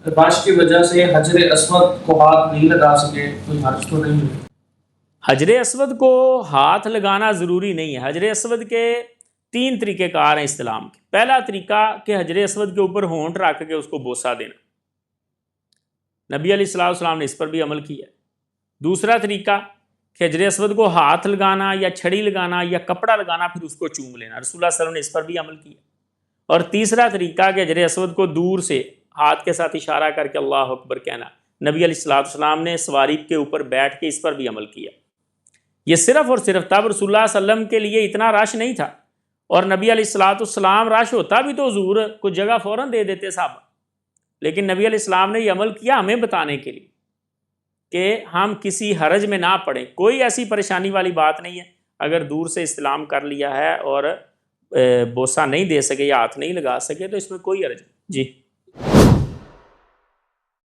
بارش کی وجہ سے حجر اسود کو ہاتھ نہیں لگا سکے، کوئی حرج تو نہیں ہے؟ حجر اسود کو ہاتھ لگانا ضروری نہیں ہے۔ حجر اسود کے 3 طریقے کار ہیں استلام کے۔ پہلا طریقہ کہ حجر اسود کے اوپر ہونٹ رکھ کے اس کو بوسہ دینا، نبی علیہ السلام نے اس پر بھی عمل کیا۔ دوسرا طریقہ کہ حجر اسود کو ہاتھ لگانا یا چھڑی لگانا یا کپڑا لگانا پھر اس کو چوم لینا، رسول اللہ صلی اللہ علیہ وسلم نے اس پر بھی عمل کیا۔ اور تیسرا طریقہ کہ حجر اسود کو دور سے ہاتھ کے ساتھ اشارہ کر کے اللہ اکبر کہنا، نبی علیہ السلام نے سواری کے اوپر بیٹھ کے اس پر بھی عمل کیا۔ یہ صرف اور صرف تب رسول اللہ صلی اللہ علیہ وسلم کے لیے اتنا رش نہیں تھا، اور نبی علیہ السلام رش ہوتا بھی تو حضور کو جگہ فوراً دے دیتے صاحب، لیکن نبی علیہ السلام نے یہ عمل کیا ہمیں بتانے کے لیے کہ ہم کسی حرج میں نہ پڑیں۔ کوئی ایسی پریشانی والی بات نہیں ہے، اگر دور سے استلام کر لیا ہے اور بوسہ نہیں دے سکے یا ہاتھ نہیں لگا سکے تو اس میں کوئی حرج نہیں۔ جی